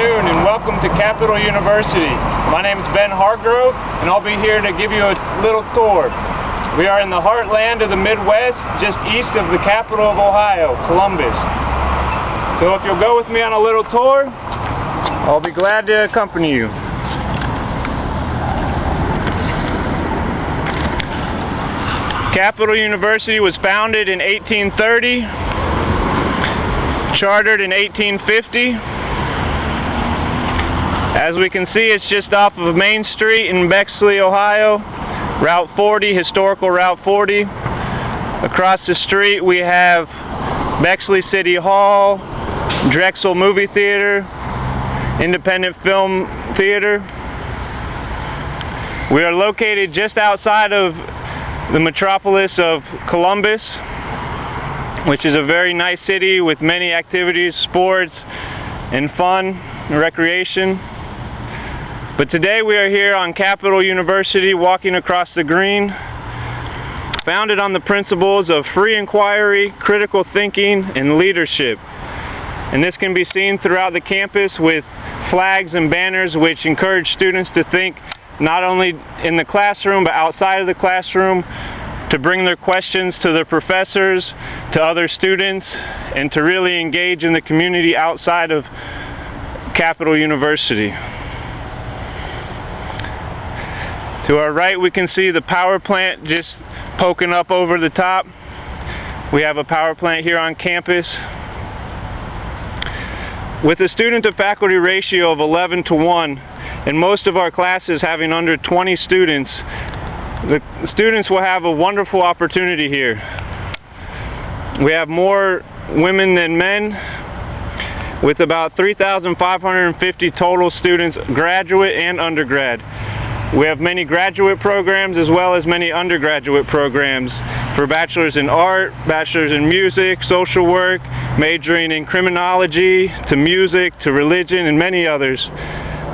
afternoon and welcome to Capital University. My name is Ben Hargrove and I'll be here to give you a little tour. We are in the heartland of the Midwest, just east of the capital of Ohio, Columbus. So if you'll go with me on a little tour, I'll be glad to accompany you. Capital University was founded in 1830, chartered in 1850. As we can see, it's just off of Main Street in Bexley, Ohio, Route 40, historical Route 40. Across the street we have Bexley City Hall, Drexel Movie Theater, Independent Film Theater. We are located just outside of the metropolis of Columbus, which is a very nice city with many activities, sports, and fun and recreation. But today we are here on Capital University walking across the green, founded on the principles of free inquiry, critical thinking, and leadership. And this can be seen throughout the campus with flags and banners which encourage students to think not only in the classroom but outside of the classroom, to bring their questions to their professors, to other students, and to really engage in the community outside of Capital University. To our right we can see the power plant just poking up over the top. We have a power plant here on campus. With a student to faculty ratio of 11:1, and most of our classes having under 20 students, the students will have a wonderful opportunity here. We have more women than men, with about 3,550 total students, graduate and undergrad. We have many graduate programs as well as many undergraduate programs for bachelors in art, bachelors in music, social work, majoring in criminology, to music, to religion, and many others.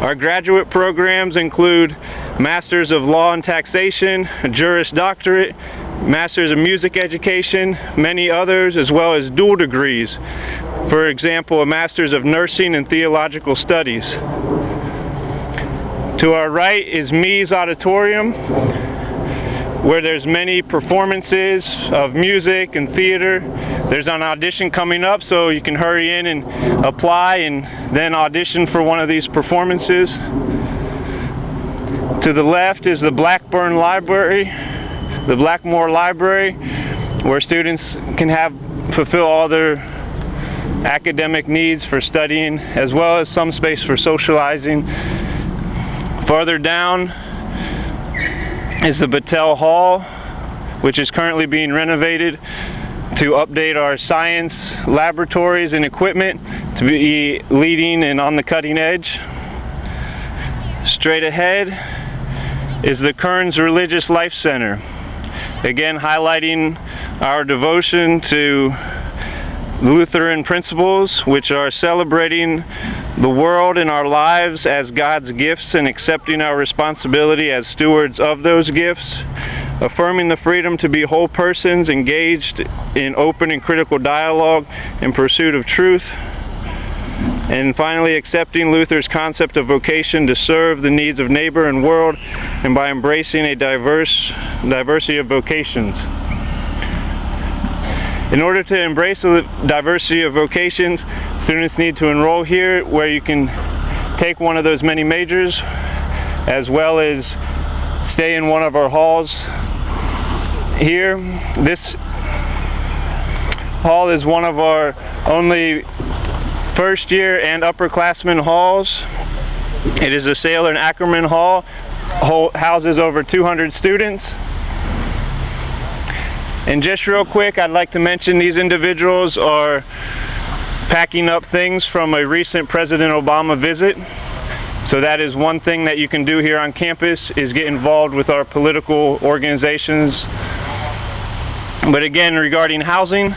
Our graduate programs include Masters of Law and Taxation, a Juris Doctorate, Masters of Music Education, many others, as well as dual degrees. For example, a Masters of Nursing and Theological Studies. To our right is Mee's Auditorium, where there's many performances of music and theater. There's an audition coming up, so you can hurry in and apply and then audition for one of these performances. To the left is the Blackburn Library, the Blackmore Library, where students can fulfill all their academic needs for studying, as well as some space for socializing. Farther down is the Battelle Hall, which is currently being renovated to update our science laboratories and equipment to be leading and on the cutting edge. Straight ahead is the Kearns Religious Life Center, again highlighting our devotion to Lutheran principles, which are celebrating the world and our lives as God's gifts and accepting our responsibility as stewards of those gifts, affirming the freedom to be whole persons engaged in open and critical dialogue in pursuit of truth, and finally accepting Luther's concept of vocation to serve the needs of neighbor and world, and by embracing a diversity of vocations. In order to embrace the diversity of vocations, students need to enroll here, where you can take one of those many majors, as well as stay in one of our halls here. This hall is one of our only first year and upperclassmen halls. It is a Sailor and Ackerman Hall, houses over 200 students. And just real quick, I'd like to mention these individuals are packing up things from a recent President Obama visit. So that is one thing that you can do here on campus, is get involved with our political organizations. But again, regarding housing,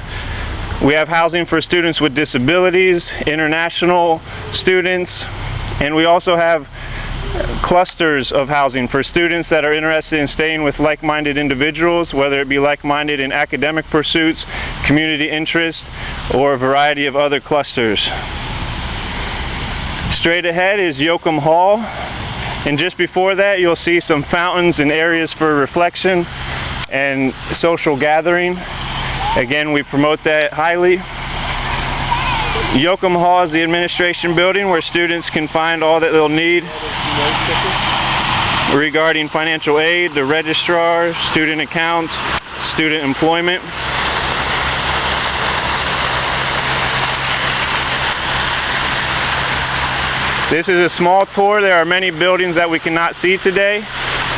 we have housing for students with disabilities, international students, and we also have clusters of housing for students that are interested in staying with like-minded individuals, whether it be like-minded in academic pursuits, community interest, or a variety of other clusters. Straight ahead is Yoakum Hall, and just before that you'll see some fountains and areas for reflection and social gathering. Again, we promote that highly. Yoakum Hall is the administration building where students can find all that they'll need regarding financial aid, the registrar, student accounts, student employment. This is a small tour. There are many buildings that we cannot see today,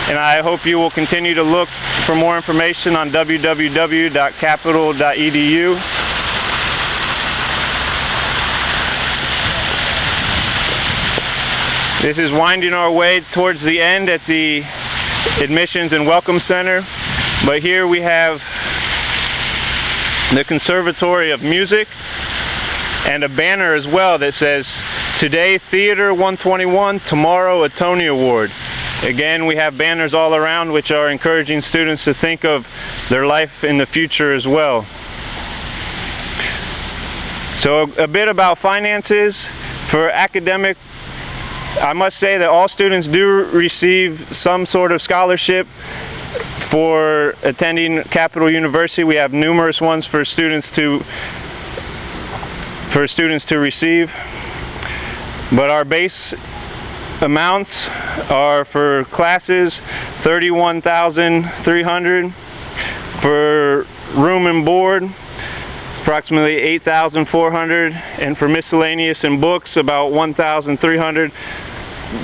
and I hope you will continue to look for more information on www.capital.edu. This is winding our way towards the end at the Admissions and Welcome Center, but here we have the Conservatory of Music and a banner as well that says, "Today Theater 121, tomorrow a Tony Award." Again, we have banners all around which are encouraging students to think of their life in the future as well. So a bit about finances. For academic, I must say that all students do receive some sort of scholarship for attending Capital University. We have numerous ones for students to receive. But our base amounts are for classes $31,300, for room and board approximately $8,400, and for miscellaneous and books about $1,300,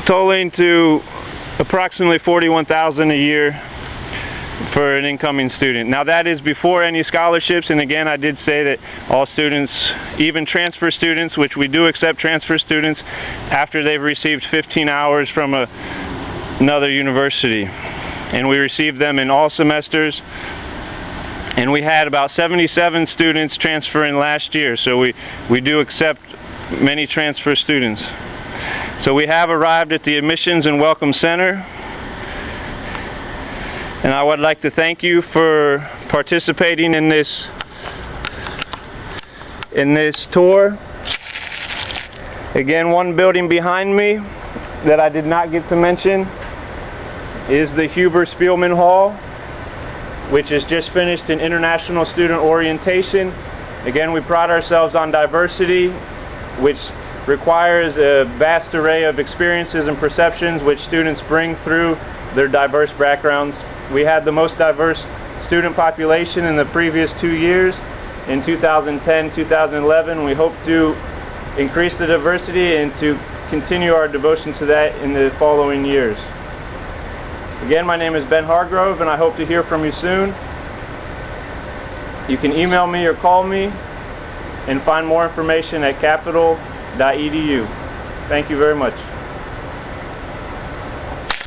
totaling to approximately $41,000 a year for an incoming student. Now that is before any scholarships, and again I did say that all students, even transfer students, which we do accept transfer students after they've received 15 hours from another university, and we receive them in all semesters. And we had about 77 students transfer in last year, so we do accept many transfer students. So we have arrived at the Admissions and Welcome Center, and I would like to thank you for participating in this tour. Again, one building behind me that I did not get to mention is the Huber Spielman Hall, which has just finished an International Student Orientation. Again, we pride ourselves on diversity, which requires a vast array of experiences and perceptions which students bring through their diverse backgrounds. We had the most diverse student population in the previous 2 years, in 2010, 2011. We hope to increase the diversity and to continue our devotion to that in the following years. Again, my name is Ben Hargrove, and I hope to hear from you soon. You can email me or call me and find more information at capital.edu. Thank you very much.